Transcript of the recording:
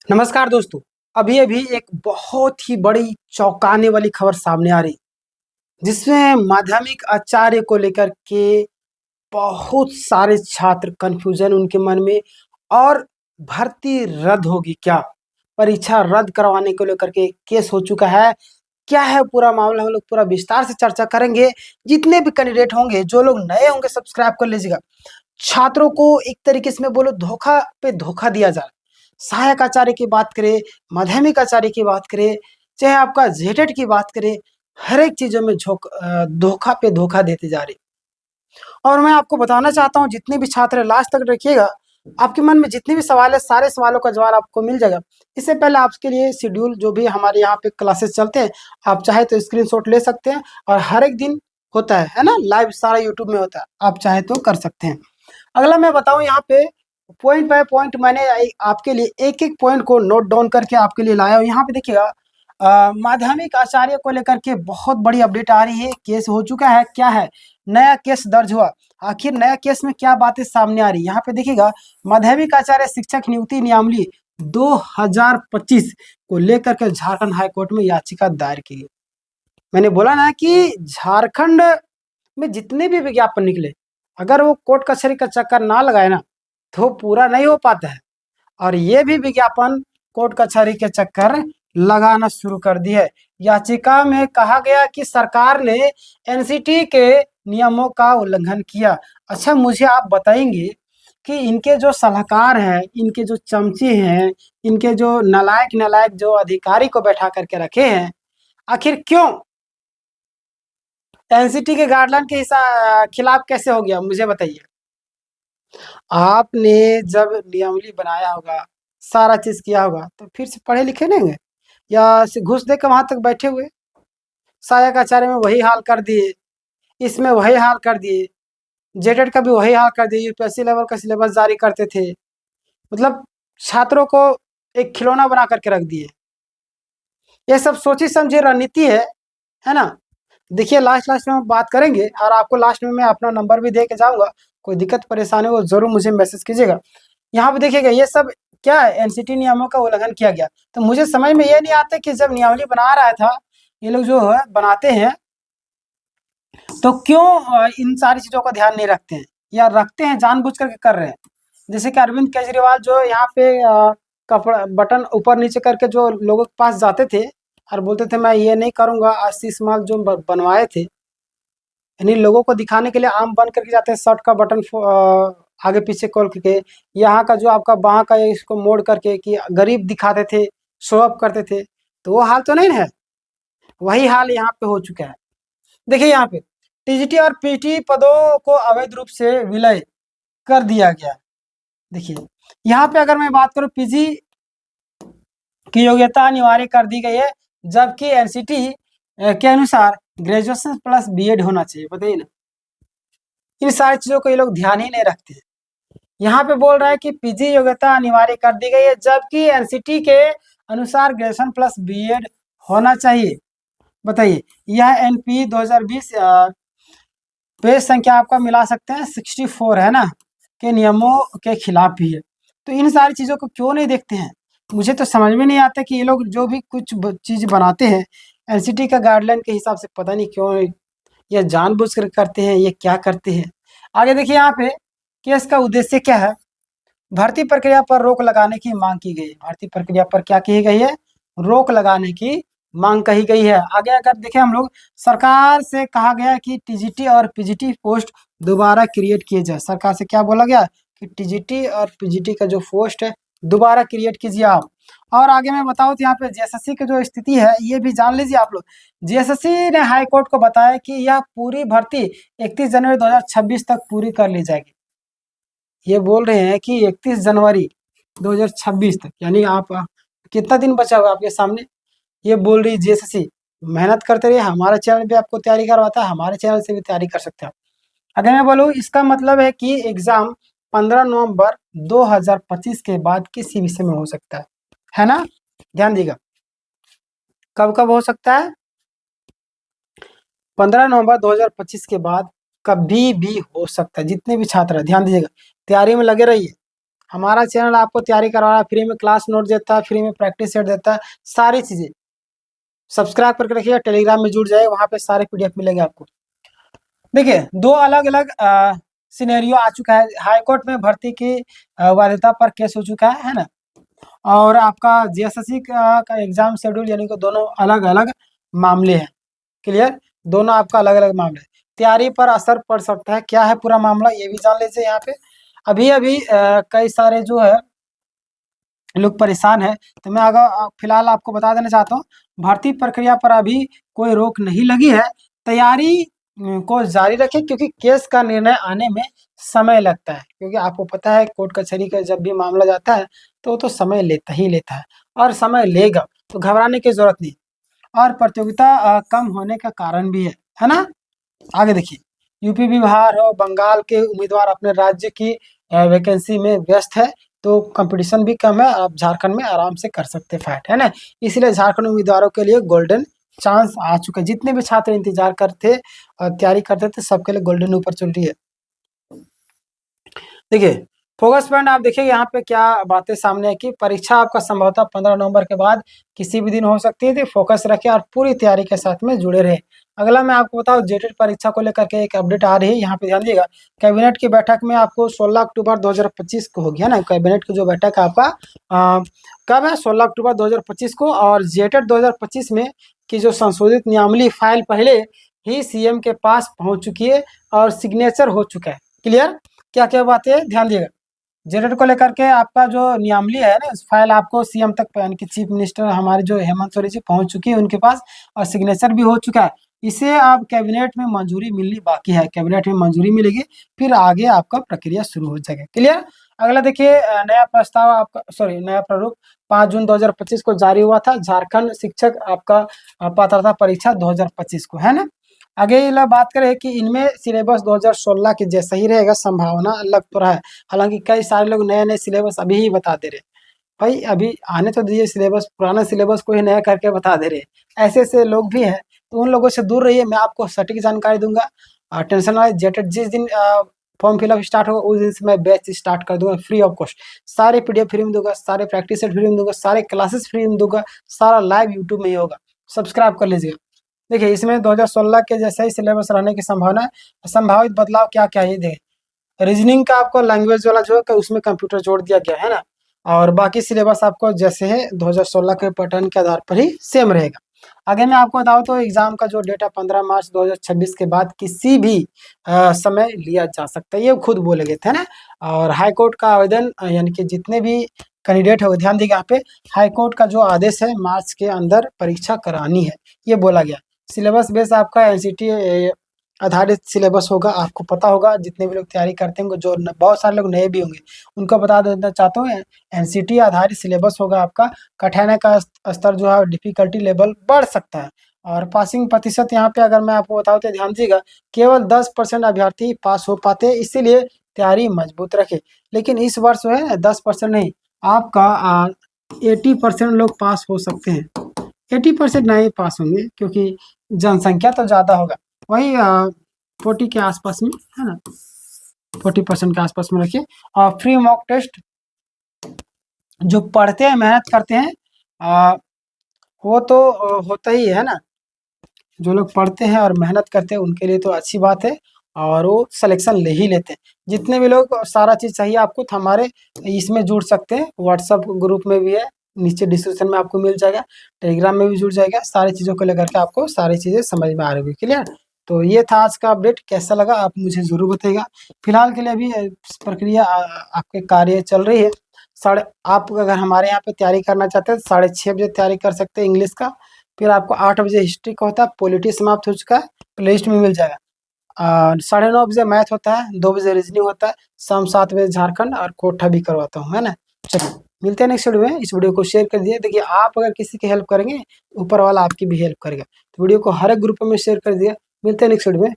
नमस्कार दोस्तों। अभी अभी एक बहुत ही बड़ी चौंकाने वाली खबर सामने आ रही, जिसमें माध्यमिक आचार्य को लेकर के बहुत सारे छात्र कन्फ्यूजन उनके मन में और भर्ती रद्द होगी क्या, परीक्षा रद्द करवाने को लेकर के केस हो चुका है। क्या है पूरा मामला, हम लोग पूरा विस्तार से चर्चा करेंगे। जितने भी कैंडिडेट होंगे, जो लोग नए होंगे, सब्सक्राइब कर लीजिएगा। छात्रों को एक तरीके से मैं बोलूँ धोखा पे धोखा दिया जा रहा है। सहायक आचार्य की बात करें, माध्यमिक आचार्य की बात करें, चाहे आपका जेटेट की बात करें, हर एक चीज़ों में धोखा पे धोखा देते जा रहे। और मैं आपको बताना चाहता हूँ, जितने भी छात्र हैं लास्ट तक रखिएगा। आपके मन में जितने भी सवाल है, सारे सवालों का जवाब आपको मिल जाएगा। इससे पहले आपके लिए शेड्यूल जो भी हमारे यहाँ पे क्लासेस चलते हैं, आप चाहे तो स्क्रीनशॉट ले सकते हैं। और हर एक दिन होता है ना, लाइव सारा यूट्यूब में होता है, आप चाहे तो कर सकते हैं। अगला मैं बताऊं, यहाँ पे पॉइंट बाय पॉइंट मैंने आपके लिए एक एक पॉइंट को नोट डाउन करके आपके लिए लाया हूँ। यहाँ पे देखिएगा, माध्यमिक आचार्य को लेकर के बहुत बड़ी अपडेट आ रही है। केस हो चुका है, क्या है, नया केस दर्ज हुआ। आखिर नया केस में क्या बातें सामने आ रही है, यहाँ पे देखिएगा। माध्यमिक आचार्य शिक्षक नियुक्ति नियमावली 2025 को लेकर के झारखंड हाईकोर्ट में याचिका दायर की गई। मैंने बोला ना कि झारखंड में जितने भी विज्ञापन निकले, अगर वो कोर्ट कचहरी का चक्कर ना लगाए ना, तो पूरा नहीं हो पाता है। और ये भी विज्ञापन कोर्ट कचहरी के चक्कर लगाना शुरू कर दी है। याचिका में कहा गया कि सरकार ने एनसीटी के नियमों का उल्लंघन किया। अच्छा, मुझे आप बताएंगे कि इनके जो सलाहकार हैं, इनके जो चमचे हैं, इनके जो नालायक नालायक जो अधिकारी को बैठा करके रखे हैं, आखिर क्यों एनसीटी के गाइडलाइन के खिलाफ कैसे हो गया, मुझे बताइए। आपने जब नियमावली बनाया होगा, सारा चीज किया होगा, तो फिर से पढ़े लिखे नहीं हैं या घूस दे के वहां तक बैठे हुए। सहायक आचार्य में वही हाल कर दिए, इसमें वही हाल कर दिए, जेटेड का भी वही हाल कर दिए। यूपीएससी लेवल का सिलेबस जारी करते थे, मतलब छात्रों को एक खिलौना बना करके रख दिए। ये सब सोची समझी रणनीति है ना। देखिए, लास्ट लास्ट में हम बात करेंगे और आपको लास्ट में मैं अपना नंबर भी दे के जाऊंगा। कोई दिक्कत परेशानी हो जरूर मुझे मैसेज कीजिएगा। यहाँ पे देखिएगा, ये सब क्या है, एनसीटी नियमों का उल्लंघन किया गया। तो मुझे समझ में ये नहीं आता कि जब नियमावली बना रहा था, ये लोग जो है बनाते हैं, तो क्यों इन सारी चीजों का ध्यान नहीं रखते हैं, या रखते हैं जानबूझ करके कर रहे हैं। जैसे कि अरविंद केजरीवाल जो यहाँ पे कपड़ा बटन ऊपर नीचे करके जो लोगों के पास जाते थे और बोलते थे मैं ये नहीं करूंगा, आशीष माल जो बनवाए थे, यानी लोगों को दिखाने के लिए आम बन करके जाते हैं, शर्ट का बटन आगे पीछे खोल करके, यहाँ का जो आपका बाह का है इसको मोड़ करके कि गरीब दिखाते थे, शो अप करते थे। तो वो हाल तो नहीं है, वही हाल यहाँ पे हो चुका है। देखिए, यहाँ पे टीजीटी और पीटी पदों को अवैध रूप से विलय कर दिया गया। देखिए, यहाँ पे अगर मैं बात करूँ, पीजी की योग्यता अनिवार्य कर दी गई है, जबकि एनसीटी के अनुसार ग्रेजुएशन प्लस बीएड होना चाहिए। बताइए ना, इन सारी चीजों को ये लोग ध्यान ही नहीं रखते। यहाँ पे बोल रहा है कि पीजी योग्यता अनिवार्य कर दी गई है, जबकि एनसीटी के अनुसार ग्रेजुएशन प्लस बीएड होना चाहिए। बताइए, यह एनपी 2020 पेज संख्या आपका मिला सकते हैं 64 है ना, के नियमों के खिलाफ भी है। तो इन सारी चीजों को क्यों नहीं देखते हैं, मुझे तो समझ में नहीं आता कि ये लोग जो भी कुछ चीज बनाते हैं एनसीटी का गाइडलाइन के हिसाब से, पता नहीं क्यों ये जानबूझ कर करते हैं, ये क्या करते हैं। आगे देखिए, यहाँ पे केस का उद्देश्य क्या है। भर्ती प्रक्रिया पर रोक लगाने की मांग की गई है। भर्ती प्रक्रिया पर क्या की गई है, रोक लगाने की मांग कही गई है। आगे अगर देखें हम लोग, सरकार से कहा गया कि टीजीटी और पीजीटी पोस्ट दोबारा क्रिएट किए जाए। सरकार से क्या बोला गया कि टीजीटी और पीजीटी का जो पोस्ट है दोबारा क्रिएट कीजिए आप। और आगे मैं बताऊँ तो यहाँ पे जेएसएससी की जो स्थिति है ये भी जान लीजिए आप लोग। जेएसएससी ने हाई कोर्ट को बताया कि यह पूरी भर्ती 31 जनवरी 2026 तक पूरी कर ली जाएगी। ये बोल रहे हैं कि 31 जनवरी 2026 तक, यानी आप कितना दिन बचा हुआ आपके सामने। ये बोल रही जेएसएससी, मेहनत करते रहिए, हमारे चैनल पे आपको तैयारी करवाता है, हमारे चैनल से भी तैयारी कर सकते हैं। अगर मैं बोलूँ, इसका मतलब है कि एग्जाम 15 नवंबर 2025 के बाद किसी विषय में हो सकता है ना। ध्यान दीजिएगा, कब कब हो सकता है, 15 नवंबर 2025 के बाद कभी भी हो सकता है। जितने भी छात्र हैं ध्यान दीजिएगा, तैयारी में लगे रहिए, हमारा चैनल आपको तैयारी करवा रहा है, फ्री में क्लास नोट देता है, फ्री में प्रैक्टिस सेट देता है, सारी चीज़ें सब्सक्राइब करके रखिएगा। टेलीग्राम में जुड़ जाए, वहाँ पे सारे PDF मिलेंगे आपको। देखिए, दो अलग अलग सिनेरियो आ चुका है। हाई कोर्ट में भर्ती की वैधता पर केस हो चुका है ना, और आपका GSSC का एग्जाम शेड्यूल, यानी कि दोनों अलग अलग मामले हैं। क्लियर, दोनों आपका अलग अलग मामले, तैयारी पर असर पड़ सकता है। क्या है पूरा मामला, ये भी जान लीजिए। यहाँ पे अभी अभी कई सारे जो है लोग परेशान है, तो मैं अगर फिलहाल आपको बता देना चाहता हूँ, भर्ती प्रक्रिया पर अभी कोई रोक नहीं लगी है। तैयारी को जारी रखें, क्योंकि केस का निर्णय आने में समय लगता है। क्योंकि आपको पता है कोर्ट कचहरी का जब भी मामला जाता है तो वो तो समय लेता ही लेता है, और समय लेगा, तो घबराने की जरूरत नहीं। और प्रतियोगिता कम होने का कारण भी है ना। आगे देखिए, यूपी, बिहार और बंगाल के उम्मीदवार अपने राज्य की वैकेंसी में व्यस्त है, तो कंपटीशन भी कम है। आप झारखंड में आराम से कर सकते हैं फाइट, है ना। इसलिए झारखंड उम्मीदवारों के लिए गोल्डन चांस आ चुका है। जितने भी छात्र इंतजार करते और तैयारी करते थे, सबके लिए गोल्डन ऊपर चल रही है। देखिए, फोकस पॉइंट आप देखिए यहाँ पे क्या बातें सामने है कि परीक्षा आपका संभवतः 15 नवंबर के बाद किसी भी दिन हो सकती है। तो फोकस रखें और पूरी तैयारी के साथ में जुड़े रहे। अगला मैं आपको बताऊं, जेटेट परीक्षा को लेकर के एक अपडेट आ रही है, यहाँ पे ध्यान दीजिएगा। कैबिनेट की बैठक में आपको 16 अक्टूबर 2025 को होगी, है ना। कैबिनेट की जो बैठक है आपका कब है, 16 अक्टूबर 2025 को। और जेटेट 2025 में की जो संशोधित नियमावली फाइल पहले ही CM के पास पहुंच चुकी है और सिग्नेचर हो चुका है। क्लियर, क्या क्या बातें ध्यान दिएगा। जेटेट को लेकर के आपका जो नियमावली है ना, इस फाइल आपको CM तक, यानी कि चीफ मिनिस्टर हमारे जो हेमंत सोरेन जी पहुंच चुकी है उनके पास, और सिग्नेचर भी हो चुका है। इसे अब कैबिनेट में मंजूरी मिलनी बाकी है। कैबिनेट में मंजूरी मिलेगी, फिर आगे आपका प्रक्रिया शुरू हो जाएगा। क्लियर। अगला देखिए, नया प्रस्ताव आपका, सॉरी, नया प्रारूप 5 जून 2025 को जारी हुआ था। झारखंड शिक्षक आपका पात्रता परीक्षा 2025 को, है ना। आगे ये बात करें कि इनमें सिलेबस 2016 के जैसा ही रहेगा, संभावना लग तो रहा है। हालांकि कई सारे लोग नए नए सिलेबस अभी ही बता दे रहे हैं। भाई अभी आने तो दीजिए सिलेबस, पुराना सिलेबस को ही नया करके बता दे रहे हैं। ऐसे ऐसे लोग भी हैं, तो उन लोगों से दूर रहिए। मैं आपको सटीक जानकारी दूंगा, टेंशन ना, जेटेट जिस दिन फॉर्म फिलअप स्टार्ट होगा उस दिन से मैं बैच स्टार्ट कर दूंगा फ्री ऑफ कॉस्ट। सारे PDF फ्री में दूंगा, सारे प्रैक्टिस सेट फ्री में दूंगा, सारे क्लासेस फ्री में दूंगा, सारा लाइव यूट्यूब में ही होगा। सब्सक्राइब कर लीजिएगा। देखिए, इसमें 2016 के जैसा ही सिलेबस रहने की संभावना है। संभावित बदलाव क्या क्या है ये देखें। रीजनिंग का आपको लैंग्वेज वाला जो है उसमें कंप्यूटर जोड़ दिया गया है ना, और बाकी सिलेबस आपको जैसे है 2016 के पैटर्न के आधार पर ही सेम रहेगा। आगे मैं आपको बताऊं तो एग्जाम का जो डेटा 15 मार्च 2026 के बाद किसी भी समय लिया जा सकता है, ये खुद बोले गए थे ना। और हाई कोर्ट का आवेदन, यानी कि जितने भी कैंडिडेट है ध्यान दीजिए यहाँ पे, हाई कोर्ट का जो आदेश है मार्च के अंदर परीक्षा करानी है, ये बोला गया। सिलेबस बेस आपका NCT आधारित सिलेबस होगा। आपको पता होगा, जितने भी लोग तैयारी करते होंगे, जो बहुत सारे लोग नए भी होंगे, उनको बता देना चाहता हूँ, NCT आधारित सिलेबस होगा आपका। कठिनाई का स्तर जो है, डिफिकल्टी लेवल बढ़ सकता है। और पासिंग प्रतिशत यहाँ पे अगर मैं आपको बताऊँ तो ध्यान दीजिएगा, केवल 10% अभ्यर्थी पास हो पाते हैं, इसीलिए तैयारी मजबूत रखे। लेकिन इस वर्ष जो है 10% नहीं, आपका 80% लोग पास हो सकते हैं। 80% नहीं पास होंगे, क्योंकि जनसंख्या तो ज़्यादा होगा। वही 40 के आसपास में, है ना, 40% के आसपास में रखिए। और फ्री मॉक टेस्ट, जो पढ़ते हैं मेहनत करते हैं वो तो होता ही है ना। जो लोग पढ़ते हैं और मेहनत करते हैं उनके लिए तो अच्छी बात है, और वो सिलेक्शन ले ही लेते हैं। जितने भी लोग सारा चीज़ चाहिए आपको, तो हमारे इसमें जुड़ सकते हैं। व्हाट्सअप ग्रुप में भी है, नीचे डिस्क्रिप्शन में आपको मिल जाएगा। टेलीग्राम में भी जुड़ जाएगा। सारी चीज़ों को लेकर के आपको सारी चीज़ें समझ में आ रही होगी। क्लियर। तो ये था आज का अपडेट। कैसा लगा आप मुझे ज़रूर बताइएगा। फिलहाल के लिए अभी प्रक्रिया आपके कार्य चल रही है। आप अगर हमारे यहाँ पे तैयारी करना चाहते हैं तो 6:30 बजे तैयारी कर सकते हैं इंग्लिश का। फिर आपको 8 बजे हिस्ट्री का होता है, पॉलिटी समाप्त हो चुका है, प्लेलिस्ट में मिल जाएगा। 9:30 बजे मैथ होता है, 2 बजे रीजनिंग होता है, शाम 7 बजे झारखंड और कोठा भी करवाता हूँ, है ना। चलिए, मिलते हैं नेक्स्ट वीडियो में। इस वीडियो को शेयर कर दिए। देखिए, आप अगर किसी की हेल्प करेंगे, ऊपर वाला आपकी भी हेल्प करेगा। तो वीडियो को हर एक ग्रुप में शेयर कर दिया। मिलते हैं नेक्स्ट वीडियो में।